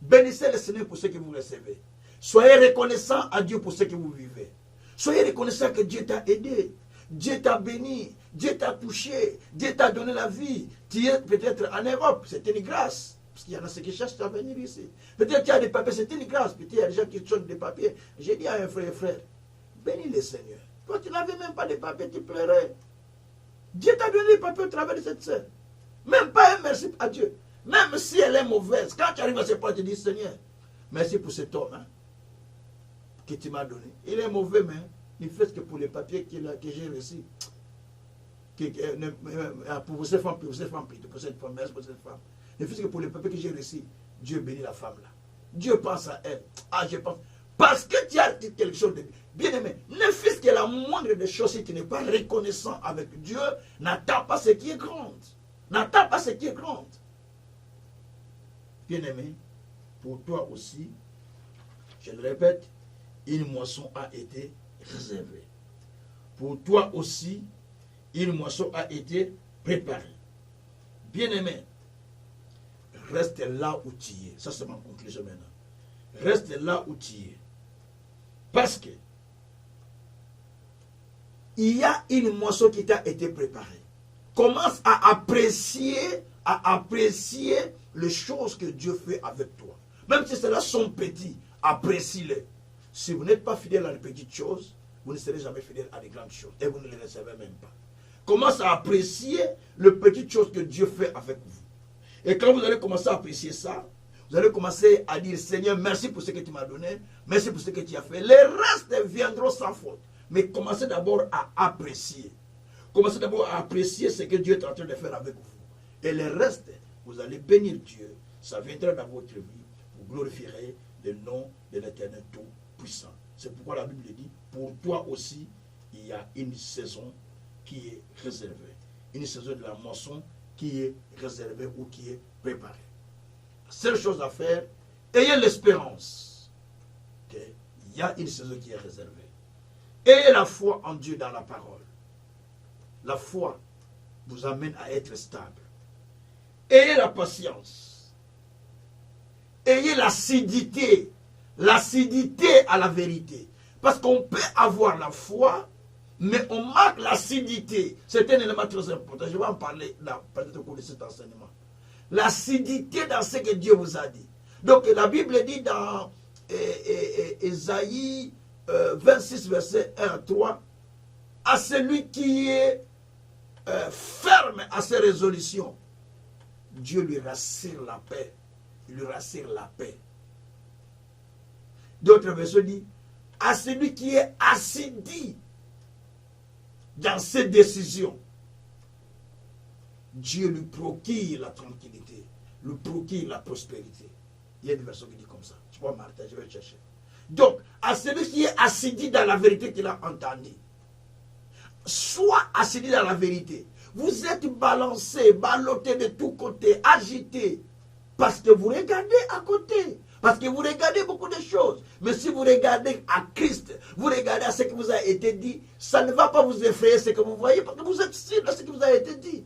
Bénissez le Seigneur pour ce que vous recevez. Soyez reconnaissants à Dieu pour ce que vous vivez. Soyez reconnaissants que Dieu t'a aidé. Dieu t'a béni. Dieu t'a touché. Dieu t'a donné la vie. Tu es peut-être en Europe. C'est une grâce. Parce qu'il y en a ceux qui cherchent à venir ici. Peut-être qu'il y a des papiers. C'est une grâce. Peut-être qu'il y a des gens qui cherchent des papiers. J'ai dit à un frère, bénis le Seigneur. Toi, tu n'avais même pas de papiers, tu pleurais. Dieu t'a donné les papiers au travers de cette sœur. Même pas un merci à Dieu. Même si elle est mauvaise, quand tu arrives à ce point, tu dis, Seigneur, merci pour cet homme que tu m'as donné. Il est mauvais, mais il fait ce que pour les papiers que j'ai reçus. Pour cette femme, merci pour cette femme. Il fait ce que pour les papiers que j'ai reçus. Dieu bénit la femme là. Dieu pense à elle. Ah, je pense. Parce que tu as dit quelque chose de bien-aimé. Ne fût-ce que la moindre des choses, si tu n'es pas reconnaissant avec Dieu, n'attends pas ce qui est grand. N'attends pas ce qui est grand. Bien-aimé, pour toi aussi, je le répète, une moisson a été réservée. Pour toi aussi, une moisson a été préparée. Bien-aimé, reste là où tu es. Ça, c'est ma conclusion maintenant. Reste là où tu es. Parce que il y a une moisson qui t'a été préparée. Commence à apprécier les choses que Dieu fait avec toi. Même si celles-là sont petites, apprécie-les. Si vous n'êtes pas fidèle à les petites choses, vous ne serez jamais fidèle à les grandes choses. Et vous ne les recevez même pas. Commence à apprécier les petites choses que Dieu fait avec vous. Et quand vous allez commencer à apprécier ça, vous allez commencer à dire, Seigneur, merci pour ce que tu m'as donné, merci pour ce que tu as fait. Les restes viendront sans faute. Mais commencez d'abord à apprécier. Commencez d'abord à apprécier ce que Dieu est en train de faire avec vous. Et le reste, vous allez bénir Dieu. Ça viendra dans votre vie. Vous glorifierez le nom de l'Éternel Tout-Puissant. C'est pourquoi la Bible dit, pour toi aussi, il y a une saison qui est réservée. Une saison de la moisson qui est réservée ou qui est préparée. La seule chose à faire, ayez l'espérance qu'il y a une saison qui est réservée. Ayez la foi en Dieu dans la parole. La foi vous amène à être stable. Ayez la patience. Ayez l'acidité. L'acidité à la vérité. Parce qu'on peut avoir la foi, mais on manque l'acidité. C'est un élément très important. Je vais en parler peut-être au cours de cet enseignement. L'acidité dans ce que Dieu vous a dit. Donc la Bible dit dans Ésaïe 26, verset 1 à 3, à celui qui est ferme à ses résolutions, Dieu lui rassure la paix. Il lui rassure la paix. D'autres versions disent, à celui qui est assidu dans ses décisions, Dieu lui procure la tranquillité, lui procure la prospérité. Il y a une version qui dit comme ça. Je vois Martin, je vais chercher. Donc, à celui qui est assidu dans la vérité qu'il a entendue, soit assidu dans la vérité. Vous êtes balancé, ballotté de tous côtés, agité, parce que vous regardez à côté. Parce que vous regardez beaucoup de choses. Mais si vous regardez à Christ, vous regardez à ce qui vous a été dit, ça ne va pas vous effrayer ce que vous voyez, parce que vous êtes sûr de ce qui vous a été dit.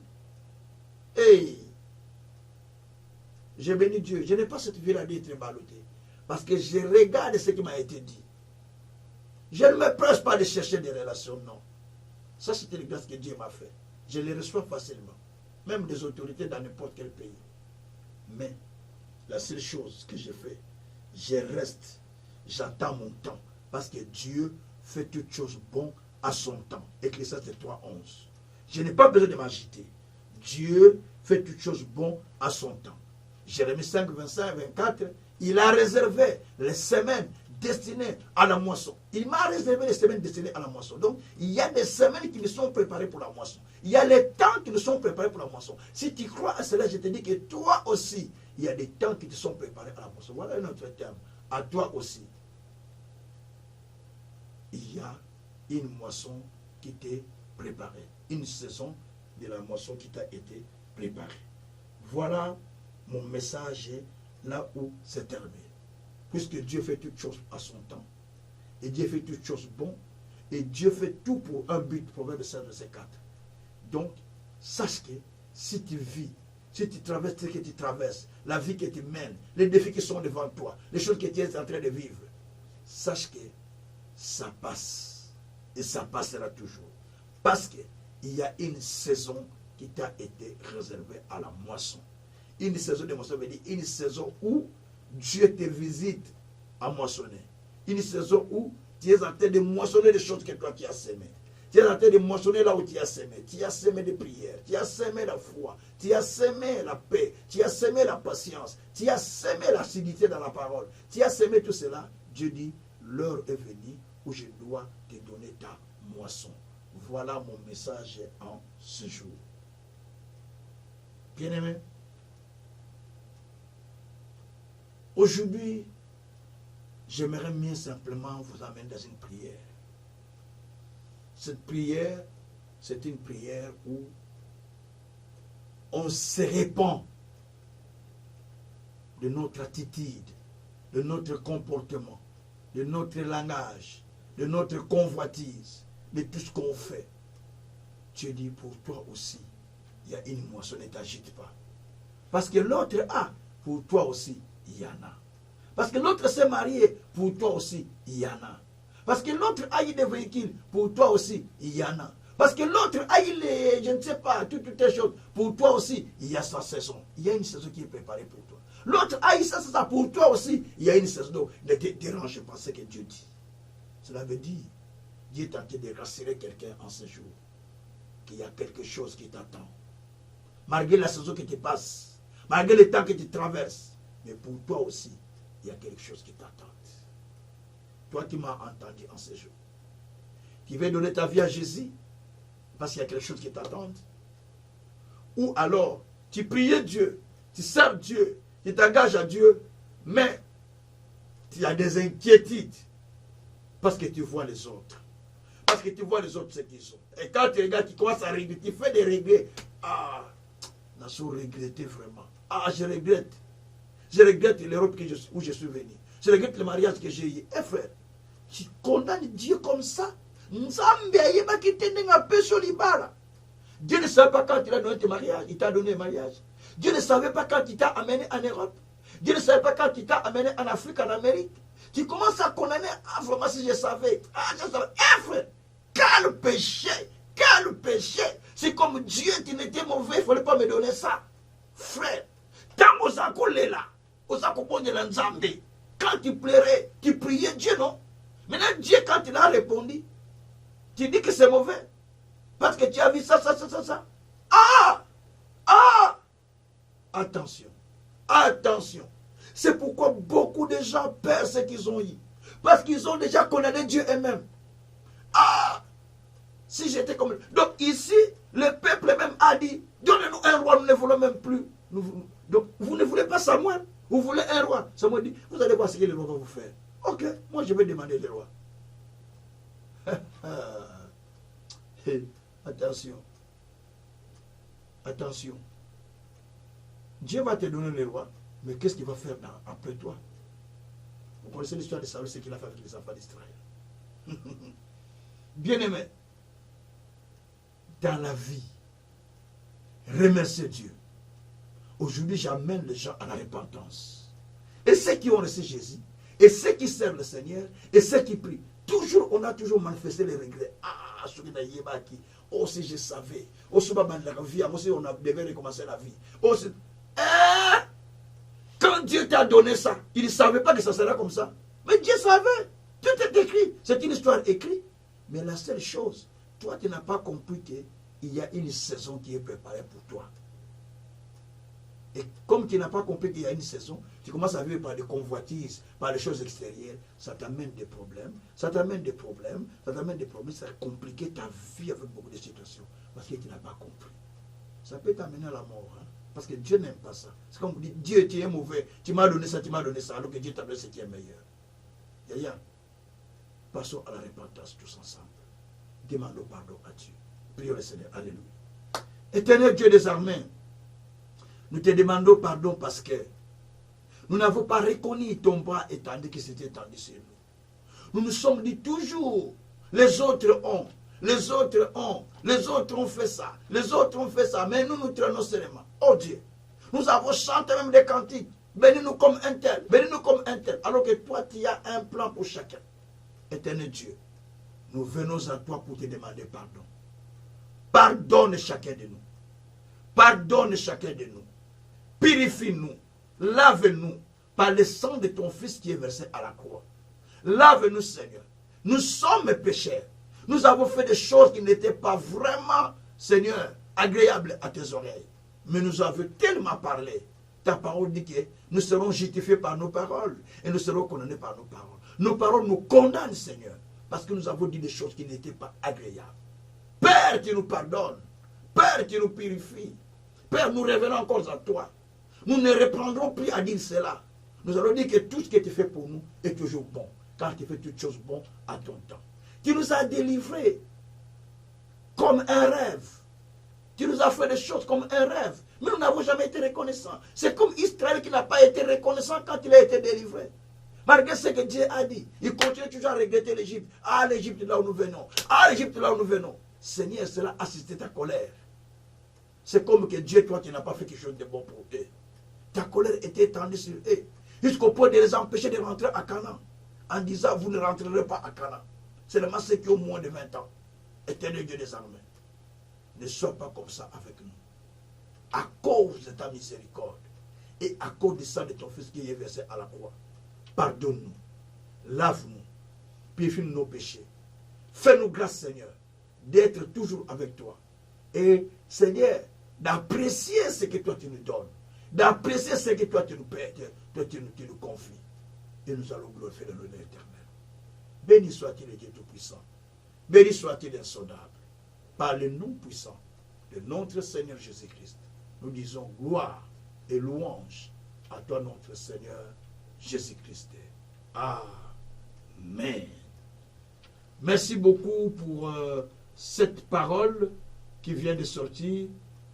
Hey, j'ai béni Dieu. Je n'ai pas cette vie-là d'être ballotté. Parce que je regarde ce qui m'a été dit. Je ne me presse pas de chercher des relations, non. Ça, c'est une grâce que Dieu m'a fait. Je les reçois facilement. Même des autorités dans n'importe quel pays. Mais la seule chose que je fais, je reste, j'attends mon temps. Parce que Dieu fait toutes choses bonnes à son temps. Ecclésiaste 3:11. Je n'ai pas besoin de m'agiter. Dieu fait toutes choses bonnes à son temps. Jérémie 5, 25, 24, il a réservé les semaines destinées à la moisson. Il m'a réservé les semaines destinées à la moisson. Donc, il y a des semaines qui nous sont préparées pour la moisson. Il y a les temps qui nous sont préparés pour la moisson. Si tu crois à cela, je te dis que toi aussi, il y a des temps qui te sont préparés à la moisson. Voilà un autre terme. À toi aussi. Il y a une moisson qui t'est préparée. Une saison de la moisson qui t'a été préparée. Voilà mon message là où c'est terminé. Puisque Dieu fait toutes choses à son temps. Et Dieu fait toutes choses bonnes. Et Dieu fait tout pour un but. Proverbe 16, verset 4. Donc, sache que si tu vis, si tu traverses ce que tu traverses, la vie que tu mènes, les défis qui sont devant toi, les choses que tu es en train de vivre, sache que ça passe. Et ça passera toujours. Parce qu'il y a une saison qui t'a été réservée à la moisson. Une saison de moisson veut dire une saison où Dieu te visite à moissonner. Une saison où tu es en train de moissonner les choses que toi tu as semées. Tu es en train de moissonner là où tu as semé. Tu as semé des prières, tu as semé la foi, tu as semé la paix, tu as semé la patience, tu as semé l'assiduité dans la parole. Tu as semé tout cela. Dieu dit, l'heure est venue où je dois te donner ta moisson. Voilà mon message en ce jour. Bien-aimé, aujourd'hui, j'aimerais bien simplement vous amener dans une prière. Cette prière, c'est une prière où on se répand de notre attitude, de notre comportement, de notre langage, de notre convoitise, de tout ce qu'on fait. Dieu dit, pour toi aussi, il y a une moisson, ne t'agite pas. Parce que l'autre a, pour toi aussi, il y en a. Parce que l'autre s'est marié, pour toi aussi, il y en a. Parce que l'autre a eu des véhicules, pour toi aussi, il y en a. Parce que l'autre a eu les, je ne sais pas, toutes les choses, pour toi aussi, il y a sa saison. Il y a une saison qui est préparée pour toi. L'autre a eu ça, pour toi aussi, il y a une saison. Donc, ne te dérange pas ce que Dieu dit. Cela veut dire, Dieu est tenté de rassurer quelqu'un en ce jour, qu'il y a quelque chose qui t'attend. Malgré la saison que tu passes, malgré le temps que tu traverses, mais pour toi aussi, il y a quelque chose qui t'attend. Toi qui m'as entendu en ce jour, qui veux donner ta vie à Jésus, parce qu'il y a quelque chose qui t'attend. Ou alors, tu priais Dieu, tu sers Dieu, tu t'engages à Dieu, mais tu as des inquiétudes, parce que tu vois les autres. Parce que tu vois les autres ce qu'ils sont. Et quand tu regardes, tu commences à regretter, tu fais des regrets. Ah, n'a pas regretté vraiment. Ah, je regrette. Je regrette l'Europe où je suis venu. Je regrette le mariage que j'ai eu. Eh frère, tu condamnes Dieu comme ça. Dieu ne savait pas quand il a donné ton mariage. Il t'a donné un mariage. Dieu ne savait pas quand il t'a amené en Europe. Dieu ne savait pas quand il t'a amené en Afrique, en Amérique. Tu commences à condamner. Ah, vraiment, si je savais. Ah, je savais. Eh frère, quel péché. Quel péché. C'est comme Dieu, tu n'étais mauvais. Il ne fallait pas me donner ça. Frère, tant que ça collait là, quand tu pleurais, tu priais Dieu, non? Maintenant, Dieu, quand il a répondu, tu dis que c'est mauvais. Parce que tu as vu ça. Ah! Ah! Attention. Attention. C'est pourquoi beaucoup de gens perdent ce qu'ils ont eu. Parce qu'ils ont déjà condamné Dieu eux-mêmes. Ah! Si j'étais comme... Donc ici, le peuple même a dit, donnez-nous un roi, nous ne voulons même plus. Donc vous ne voulez pas Samuel, vous voulez un roi. Samuel dit, vous allez voir ce que le roi va vous faire. Ok, moi je vais demander le roi. Attention. Attention. Dieu va te donner le roi, mais qu'est-ce qu'il va faire après toi? Vous connaissez l'histoire de Saül, ce qu'il a fait avec les enfants d'Israël. Bien-aimé, dans la vie, remerciez Dieu. Aujourd'hui, j'amène les gens à la repentance. Et ceux qui ont reçu Jésus, et ceux qui servent le Seigneur, et ceux qui prient, toujours, on a toujours manifesté les regrets. Ah, oh, si je savais. Oh, si on devait recommencer la vie. Oh, quand Dieu t'a donné ça, il ne savait pas que ça serait comme ça. Mais Dieu savait. Tout est écrit. C'est une histoire écrite. Mais la seule chose, toi, tu n'as pas compris qu'il y a une saison qui est préparée pour toi. Et comme tu n'as pas compris qu'il y a une saison, tu commences à vivre par des convoitises, par les choses extérieures, ça t'amène des problèmes, ça va compliquer ta vie avec beaucoup de situations, parce que tu n'as pas compris. Ça peut t'amener à la mort, hein? Parce que Dieu n'aime pas ça. C'est comme vous dites, Dieu, tu es mauvais, tu m'as donné ça, alors que Dieu t'a donné ce qui est meilleur. Yaya, passons à la repentance tous ensemble. Demandons pardon à Dieu. Prions le Seigneur. Alléluia. Éternel Dieu des armées, nous te demandons pardon parce que nous n'avons pas reconnu ton bras étendu qui s'était étendu sur nous. Nous nous sommes dit toujours, les autres ont, les autres ont fait ça, les autres ont fait ça, mais nous nous traînons seulement. Oh Dieu, nous avons chanté même des cantiques, bénis-nous comme un tel, bénis-nous comme un tel, alors que toi tu as un plan pour chacun. Éternel Dieu, nous venons à toi pour te demander pardon. Pardonne chacun de nous. Pardonne chacun de nous. Purifie-nous. Lave-nous par le sang de ton Fils qui est versé à la croix. Lave-nous, Seigneur. Nous sommes pécheurs. Nous avons fait des choses qui n'étaient pas vraiment, Seigneur, agréables à tes oreilles. Mais nous avons tellement parlé. Ta parole dit que nous serons justifiés par nos paroles et nous serons condamnés par nos paroles. Nos paroles nous condamnent, Seigneur, parce que nous avons dit des choses qui n'étaient pas agréables. Père, tu nous pardonnes. Père, tu nous purifies. Père, nous revenons encore à toi. Nous ne reprendrons plus à dire cela. Nous allons dire que tout ce que tu fais pour nous est toujours bon, car tu fais toutes choses bonnes à ton temps. Tu nous as délivrés comme un rêve. Tu nous as fait des choses comme un rêve. Mais nous n'avons jamais été reconnaissants. C'est comme Israël qui n'a pas été reconnaissant quand il a été délivré. Malgré ce que Dieu a dit, il continue toujours à regretter l'Égypte. Ah, l'Égypte là où nous venons. Ah, l'Égypte là où nous venons. Seigneur, cela a suscité ta colère. C'est comme que Dieu, toi, tu n'as pas fait quelque chose de bon pour eux. Ta colère était étendue sur eux. Jusqu'au point de les empêcher de rentrer à Canaan. En disant, vous ne rentrerez pas à Canaan. Seulement ceux qui ont moins de 20 ans. Éternel Dieu des armées. Ne sois pas comme ça avec nous. À cause de ta miséricorde. Et à cause du sang de ton Fils qui est versé à la croix. Pardonne-nous. Lave-nous. Purifie-nous nos péchés. Fais-nous grâce, Seigneur, d'être toujours avec toi. Et, Seigneur, d'apprécier ce que toi tu nous donnes. D'apprécier ce que toi tu nous paies, tu nous confies. Et nous allons glorifier le nom éternel. Béni soit-il le Dieu Tout-Puissant. Béni soit-il insondable. Par le nom puissant de notre Seigneur Jésus-Christ, nous disons gloire et louange à toi, notre Seigneur Jésus-Christ. Amen. Merci beaucoup pour cette parole qui vient de sortir.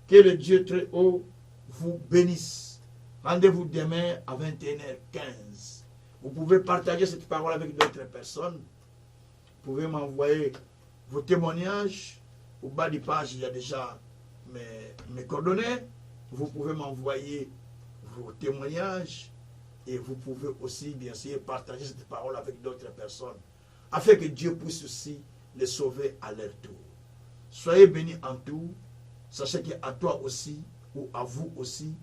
Que le Dieu très haut vous bénisse. Rendez-vous demain à 21h15. Vous pouvez partager cette parole avec d'autres personnes. Vous pouvez m'envoyer vos témoignages. Au bas du page, il y a déjà mes coordonnées. Vous pouvez m'envoyer vos témoignages. Et vous pouvez aussi, bien sûr, partager cette parole avec d'autres personnes. Afin que Dieu puisse aussi les sauver à leur tour. Soyez bénis en tout. Sachez qu'à toi aussi, ou à vous aussi,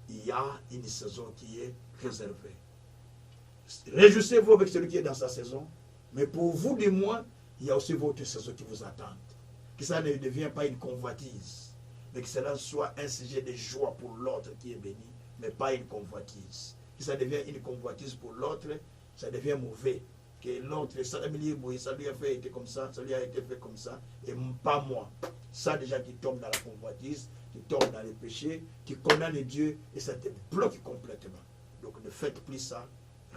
il y a une saison qui est réservée. Réjouissez-vous avec celui qui est dans sa saison. Mais pour vous, du moins, il y a aussi votre saison qui vous attend. Que ça ne devienne pas une convoitise. Mais que cela soit un sujet de joie pour l'autre qui est béni. Mais pas une convoitise. Que ça devienne une convoitise pour l'autre, ça devient mauvais. Que l'autre, ça lui a fait été comme ça, ça lui a été fait comme ça, et pas moi. Ça déjà qui tombe dans la convoitise, qui tombe dans les péchés, qui condamne Dieu, et ça te bloque complètement. Donc ne faites plus ça,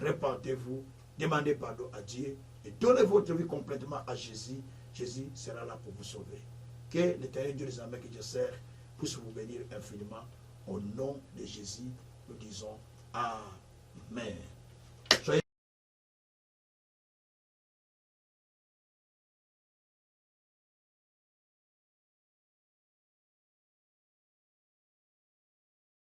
repentez-vous, demandez pardon à Dieu, et donnez votre vie complètement à Jésus. Jésus sera là pour vous sauver. Que l'Éternel Dieu des armées que Dieu sert puisse vous bénir infiniment. Au nom de Jésus, nous disons Amen.